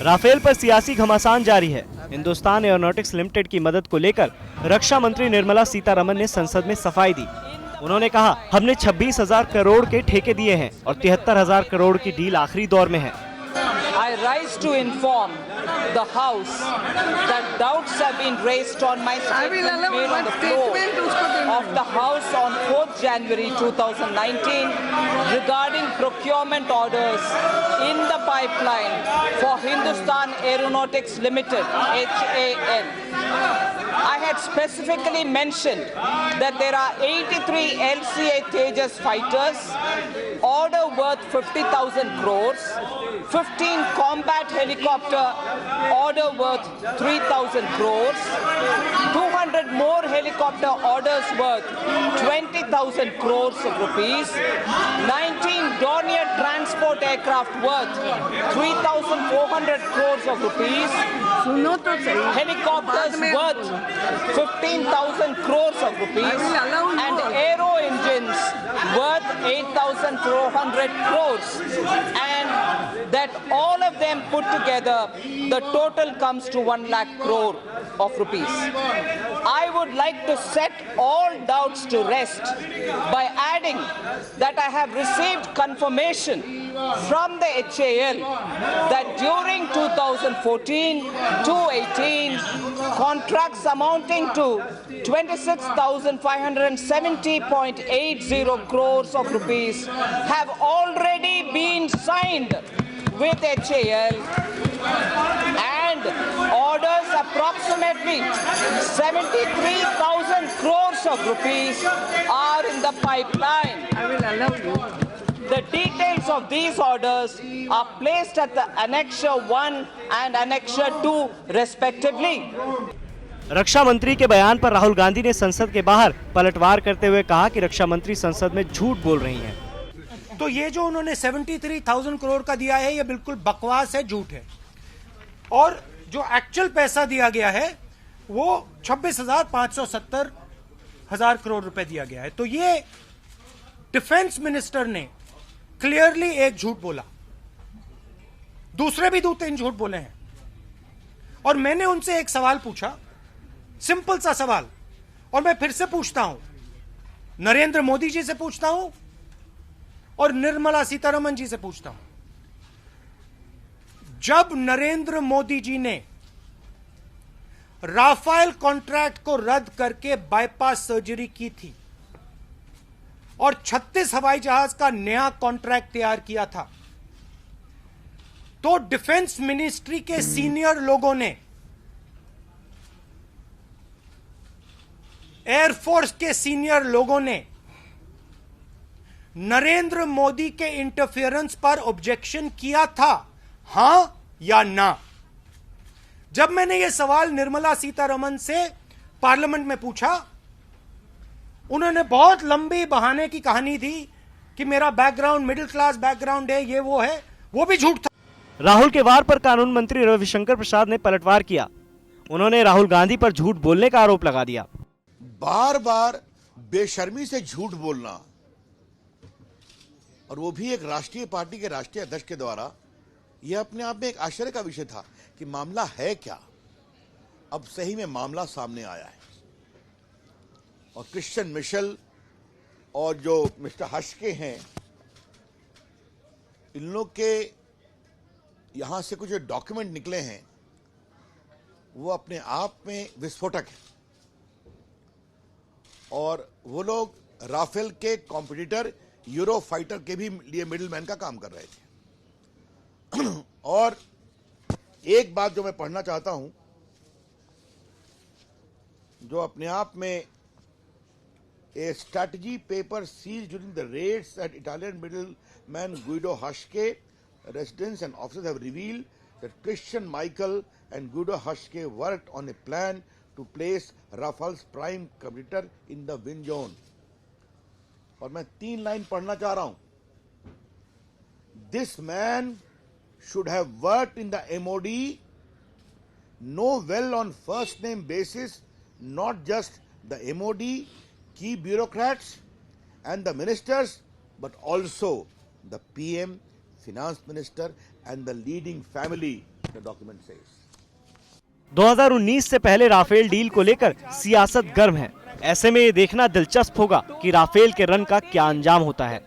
Rafale पर सियासी घमासान जारी है। हिंदुस्तान एरोनॉटिक्स लिमिटेड की मदद को लेकर रक्षा मंत्री निर्मला सीतारमण ने संसद में सफाई दी। उन्होंने कहा, हमने 26,000 करोड़ के ठेके दिए हैं और 73,000 करोड़ की डील आखिरी दौर में है। I rise to inform the House that doubts have been raised on my statement made on the floor of the House on 4th January 2019 regarding procurement orders in the pipeline for Hindustan Aeronautics Limited (HAL). I had specifically mentioned that there are 83 LCA Tejas fighters, order worth 50,000 crores, 15 combat helicopter, order worth 3,000 crores, 200 more helicopter orders worth 20,000 crores of rupees, 19 Dornier transport aircraft worth 3,400 crores of rupees, helicopters worth 15,000 crores of rupees, and aero engines worth 8,400 crores, and that all of them put together, the total comes to 1 lakh crore of rupees. I would like to set all doubts to rest by adding that I have received confirmation from the HAL that during 2014 to 18, contracts amounting to 26,570.80 crores of rupees have already been signed with HAL, and orders approximately 73,000 crores of rupees are in the pipeline. I will allow you. The details of these orders are placed at the Annexure 1 and Annexure 2 respectively. रक्षा मंत्री के बयान पर राहुल गांधी ने संसद के बाहर पलटवार करते हुए कहा कि रक्षा मंत्री संसद में झूठ बोल रही हैं। तो ये जो उन्होंने 73,000 करोड़ का दिया है, ये बिल्कुल बकवास है, झूठ है। और जो एक्चुअल पैसा दिया गया है वो 26,570,000 करोड़ रुपए दिया गया है। तो ये डिफेंस मिनिस्टर ने क्लियरली एक झूठ बोला, दूसरे भी 2-3 झूठ बोले हैं। और मैंने उनसे एक सवाल पूछा, सिंपल सा सवाल, और मैं फिर से पूछता हूं, नरेंद्र मोदी जी से पूछता हूं और निर्मला सीतारमण जी से पूछता हूं। जब नरेंद्र मोदी जी ने राफेल कॉन्ट्रैक्ट को रद्द करके बाईपास सर्जरी की थी और 36 हवाई जहाज का नया कॉन्ट्रैक्ट तैयार किया था, तो डिफेंस मिनिस्ट्री के सीनियर लोगों ने, एयरफोर्स के सीनियर लोगों ने नरेंद्र मोदी के इंटरफेरेंस पर ऑब्जेक्शन किया था, हां या ना? जब मैंने यह सवाल निर्मला सीतारमण से पार्लियामेंट में पूछा, उन्होंने बहुत लंबी बहाने की कहानी दी कि मेरा बैकग्राउंड मिडिल क्लास बैकग्राउंड है, ये वो है, वो भी झूठ था। राहुल के वार पर कानून मंत्री रविशंकर प्रसाद ने पलटवार किया। उन्होंने राहुल गांधी पर झूठ बोलने का आरोप लगा दिया। बार बार बेशर्मी से झूठ बोलना, और वो भी एक राष्ट्रीय पार्टी के राष्ट्रीय अध्यक्ष के द्वारा, यह अपने आप में एक आश्चर्य का विषय था कि मामला है क्या। अब सही में मामला सामने आया है और क्रिश्चियन मिशेल और जो मिस्टर हस्के हैं, इन लोग के यहां से कुछ डॉक्यूमेंट निकले हैं, वो अपने आप में विस्फोटक है। और वो लोग राफेल के कॉम्पिटिटर यूरो फाइटर के भी लिए मिडिल मैन का काम कर रहे थे। और एक बात जो मैं पढ़ना चाहता हूं, जो अपने आप में a strategy paper seized during the raids at Italian middleman Guido Husche residence and offices have revealed that Christian Michael and Guido Husche worked on a plan to place Rafale's prime competitor in the win zone. और मैं 3 line पढ़ना चाह रहा हूं। This man should have worked in the MOD, know well on first name basis, not just the MOD, key bureaucrats and the ministers, but also the PM, finance minister and the leading family the document says. 2019 से पहले Rafale deal को लेकर सियासत गर्म है। ऐसे में ये देखना दिलचस्प होगा कि राफेल के रन का क्या अंजाम होता है।